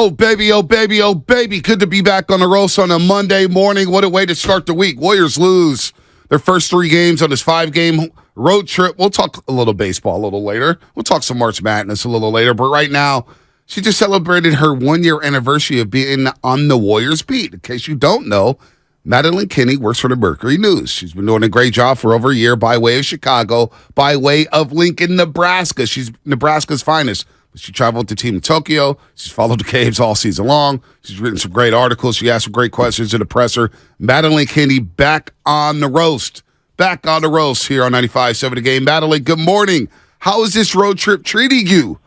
Oh, baby, oh, baby, oh, baby. Good to be back on the roast on a Monday morning. What a way to start the week. Warriors lose their first 3 games on this 5-game road trip. We'll talk a little baseball a little later. We'll talk some March Madness a little later. But right now, she just celebrated her 1-year anniversary of being on the Warriors beat. In case you don't know, Madeline Kenney works for the Mercury News. She's been doing a great job for over a year by way of Chicago, by way of Lincoln, Nebraska. She's Nebraska's finest. She traveled with the team in Tokyo. She's followed the Caves all season long. She's written some great articles. She asked some great questions to the presser. Madeline Kenney back on the roast. Back on the roast here on 95.7 The Game. Madeline, good morning. How is this road trip treating you?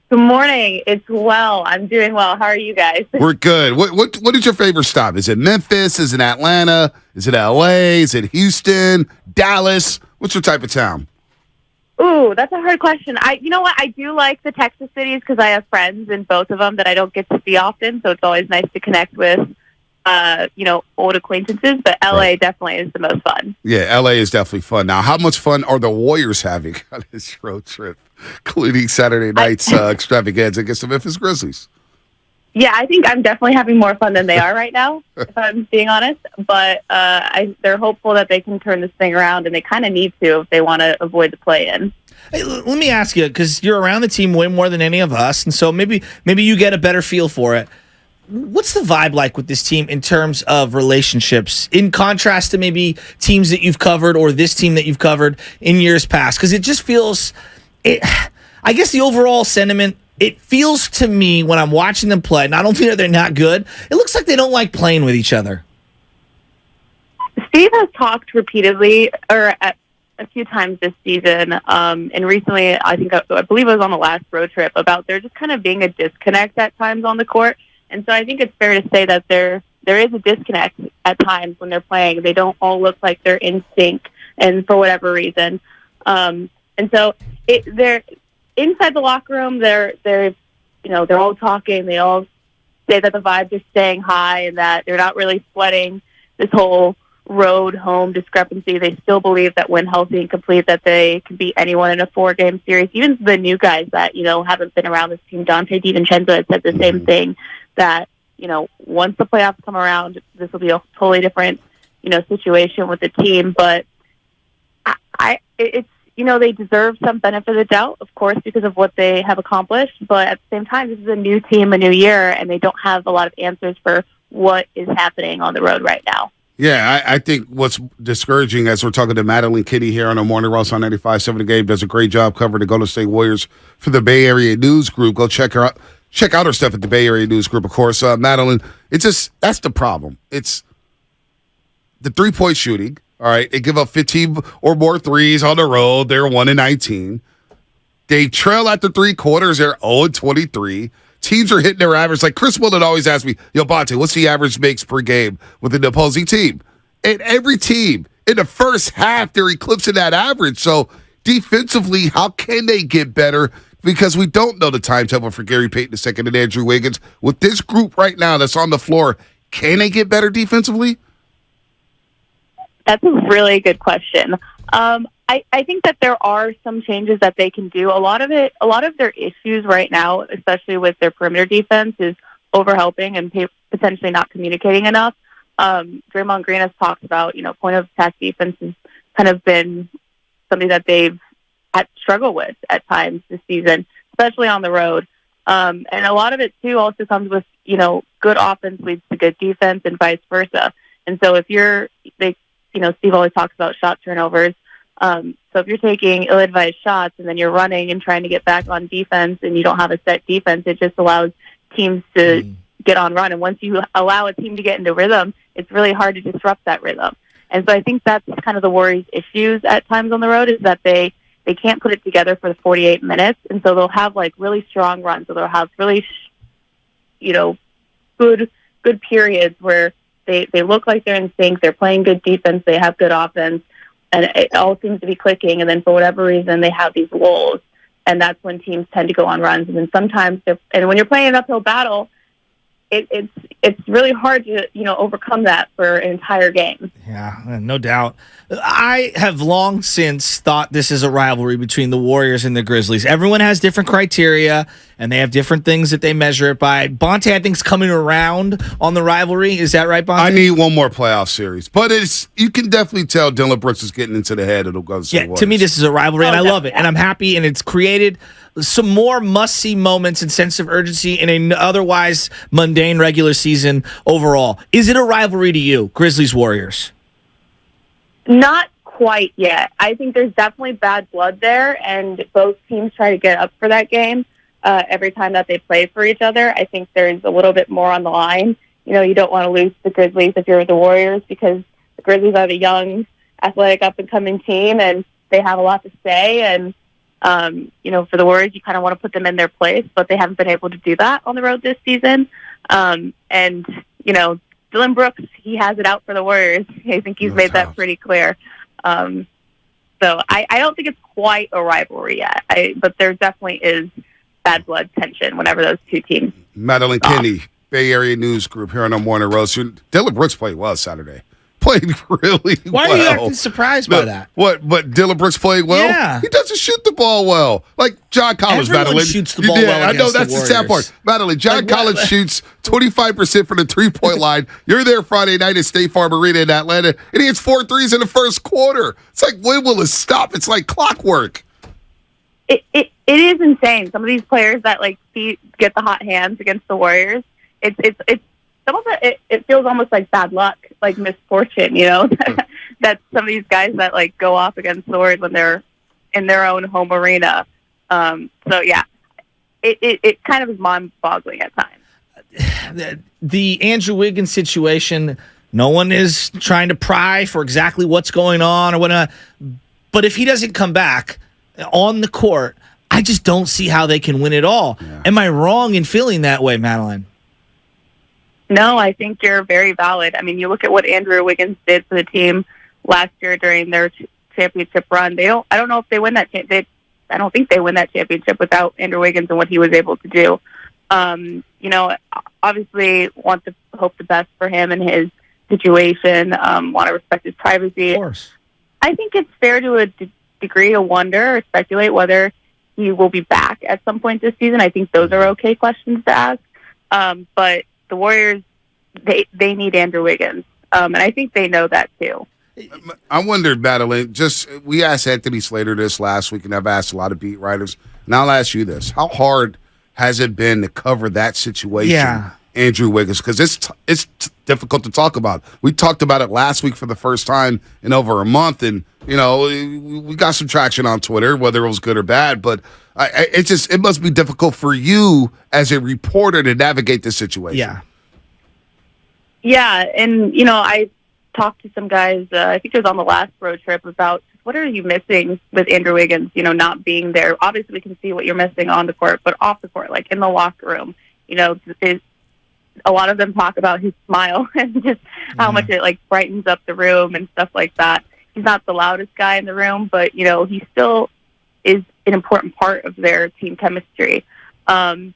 Good morning. It's well. I'm doing well. How are you guys? We're good. What is your favorite stop? Is it Memphis? Is it Atlanta? Is it L.A.? Is it Houston? Dallas? What's your type of town? Ooh, that's a hard question. You know what? I do like the Texas cities because I have friends in both of them that I don't get to see often, so it's always nice to connect with, old acquaintances. But L.A. definitely is the most fun. Yeah, L.A. is definitely fun. Now, how much fun are the Warriors having on this road trip, including Saturday night's extravaganza against the Memphis Grizzlies? Yeah, I think I'm definitely having more fun than they are right now, if I'm being honest. But they're hopeful that they can turn this thing around, and they kind of need to if they want to avoid the play-in. Hey, let me ask you, because you're around the team way more than any of us, and so maybe you get a better feel for it. What's the vibe like with this team in terms of relationships, in contrast to maybe teams that you've covered or this team that you've covered in years past? Because it just feels, I guess the overall sentiment, it feels to me when I'm watching them play, not only are they not good, it looks like they don't like playing with each other. Steve has talked repeatedly, or a few times this season, and recently, I believe it was on the last road trip, about there just kind of being a disconnect at times on the court. And so I think it's fair to say that there is a disconnect at times when they're playing. They don't all look like they're in sync, and for whatever reason. And so they're inside the locker room. They're all talking. They all say that the vibes are staying high and that they're not really sweating this whole road home discrepancy. They still believe that when healthy and complete, that they can beat anyone in a 4-game series. Even the new guys that haven't been around this team, Dante DiVincenzo had said the same thing, that once the playoffs come around, this will be a totally different situation with the team. But they deserve some benefit of the doubt, of course, because of what they have accomplished. But at the same time, this is a new team, a new year, and they don't have a lot of answers for what is happening on the road right now. Yeah, I think what's discouraging, as we're talking to Madeline Kenney here on the Morning Roast on 95.7 The Game, does a great job covering the Golden State Warriors for the Bay Area News Group. Go check her out. Check out her stuff at the Bay Area News Group, of course. Madeline, that's the problem. It's the 3-point shooting. All right, they give up 15 or more threes on the road. They're 1-19. They trail at the 3 quarters. They're 0-23. Teams are hitting their average. Like Chris Willen always asks me, Bonte, what's the average makes per game with an opposing team? And every team in the first half, they're eclipsing that average. So defensively, how can they get better? Because we don't know the timetable for Gary Payton II and Andrew Wiggins. With this group right now that's on the floor, can they get better defensively? That's a really good question. I think that there are some changes that they can do. A lot of their issues right now, especially with their perimeter defense, is overhelping and potentially not communicating enough. Draymond Green has talked about, point of attack defense has kind of been something that they've had to struggle with at times this season, especially on the road. And a lot of it too also comes with, good offense leads to good defense and vice versa. And so Steve always talks about shot turnovers. So if you're taking ill-advised shots and then you're running and trying to get back on defense and you don't have a set defense, it just allows teams to get on run. And once you allow a team to get into rhythm, it's really hard to disrupt that rhythm. And so I think that's kind of the Warriors' issues at times on the road, is that they can't put it together for the 48 minutes. And so they'll have really strong runs. So they'll have really, good periods where they look like they're in sync. They're playing good defense. They have good offense. And it all seems to be clicking. And then for whatever reason, they have these lulls. And that's when teams tend to go on runs. And then sometimes, and when you're playing an uphill battle, it's really hard to overcome that for an entire game. Yeah, no doubt. I have long since thought this is a rivalry between the Warriors and the Grizzlies. Everyone has different criteria, and they have different things that they measure it by. Bonte, I think, is coming around on the rivalry. Is that right, Bonte? I need one more playoff series, but you can definitely tell Dylan Brooks is getting into the head of the Golden State Warriors. To me, this is a rivalry, and I love it, and I'm happy, and it's created some more must-see moments and sense of urgency in an otherwise mundane regular season overall. Is it a rivalry to you, Grizzlies-Warriors? Not quite yet. I think there's definitely bad blood there, and both teams try to get up for that game every time that they play for each other. I think there's a little bit more on the line. You don't want to lose the Grizzlies if you're the Warriors, because the Grizzlies are the young, athletic, up-and-coming team, and they have a lot to say, and for the Warriors, you kind of want to put them in their place, but they haven't been able to do that on the road this season. Dylan Brooks, he has it out for the Warriors. I think he's made that pretty clear. So I don't think it's quite a rivalry yet, but there definitely is bad blood tension whenever those two teams. Madeline Kenney, Bay Area News Group here on the Morning Roast. Dylan Brooks played well Saturday. Played really well. Why are you acting surprised by that? What? But Dylan Brooks played well? Yeah. He doesn't shoot the ball well. Like John Collins, Everyone Madeline. shoots the ball well I know, against that's the the sad Warriors. part. Madeline, John Collins shoots 25% from the three-point line. You're there Friday night at State Farm Arena in Atlanta, and he hits 4 threes in the first quarter. It's like, when will it stop? It's like clockwork. It is insane. Some of these players that get the hot hands against the Warriors, it's some of it feels almost like bad luck, like misfortune, that some of these guys that go off against the Warriors when they're in their own home arena. It kind of is mind-boggling at times. The Andrew Wiggins situation, no one is trying to pry for exactly what's going on or whatnot. But if he doesn't come back on the court, I just don't see how they can win it all. Yeah. Am I wrong in feeling that way, Madeline? No, I think you're very valid. I mean, you look at what Andrew Wiggins did for the team last year during their championship run. I don't know if they win that. I don't think they win that championship without Andrew Wiggins and what he was able to do. Obviously want to hope the best for him and his situation. Want to respect his privacy. Of course. I think it's fair to a degree to wonder or speculate whether he will be back at some point this season. I think those are okay questions to ask. But the Warriors, they need Andrew Wiggins, and I think they know that too. I wondered, Madeline, we asked Anthony Slater this last week, and I've asked a lot of beat writers, and I'll ask you this. How hard has it been to cover that situation, Andrew Wiggins? Because it's difficult to talk about. We talked about it last week for the first time in over a month, and, we got some traction on Twitter, whether it was good or bad, but it must be difficult for you as a reporter to navigate this situation. Yeah. Yeah, and, I talked to some guys, I think it was on the last road trip, about what are you missing with Andrew Wiggins, not being there. Obviously, we can see what you're missing on the court, but off the court, in the locker room, a lot of them talk about his smile and just how much it, brightens up the room and stuff like that. He's not the loudest guy in the room, but, he still is an important part of their team chemistry. And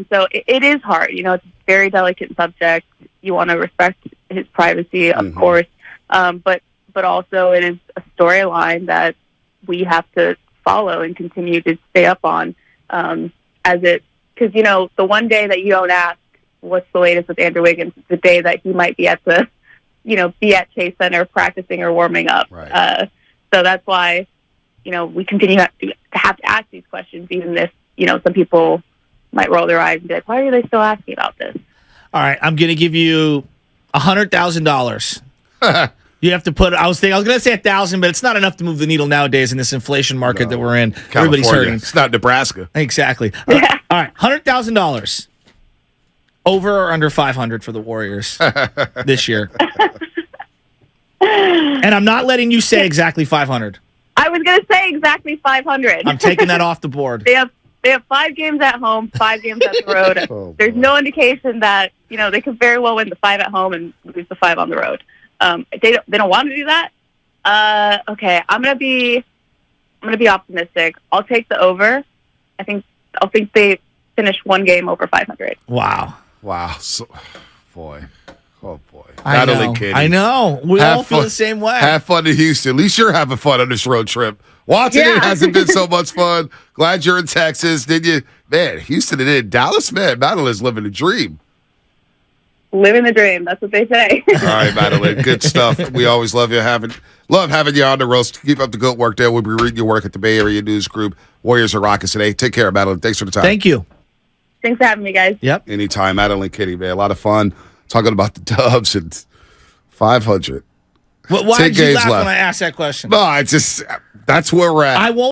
so it is hard. It's a very delicate subject. You want to respect his privacy, of course. But also it is a storyline that we have to follow and continue to stay up on because, the one day that you don't ask what's the latest with Andrew Wiggins is the day that he might be at be at Chase Center practicing or warming up. Right. So that's why, we continue to have to ask these questions, even if, some people might roll their eyes and be like, why are they still asking about this? All right, I'm going to give you $100,000. You have to put. I was going to say 1,000, but it's not enough to move the needle nowadays in this inflation market that we're in. California. Everybody's hurting. It's not Nebraska. Exactly. All right, $100,000. Over or under 500 for the Warriors this year. And I'm not letting you say exactly 500. I was going to say exactly 500. I'm taking that off the board. They have 5 games at home, 5 games at the road. There's no indication that they could very well win the 5 at home and lose the 5 on the road. They don't want to do that. Okay, I'm gonna be optimistic. I'll take the over. I'll think they finish one game over 500. Wow. Wow. So, boy. Oh, boy. I Madeline know. Kenney. I know. We all feel the same way. Have fun in Houston. At least you're having fun on this road trip. Watching it hasn't been so much fun. Glad you're in Texas. Did you? Man, Houston and then Dallas, man. Madeline's living a dream. Living the dream. That's what they say. All right, Madeline. Good stuff. We always love having you on the roast. Keep up the good work there. We'll be reading your work at the Bay Area News Group. Warriors are Rockets today. Take care, Madeline. Thanks for the time. Thank you. Thanks for having me, guys. Yep. Anytime. Madeline Kenney, man. A lot of fun talking about the Dubs and 500. Why 10 did you games laugh left. when I asked that question? No, it's just that's where we're at. I won't.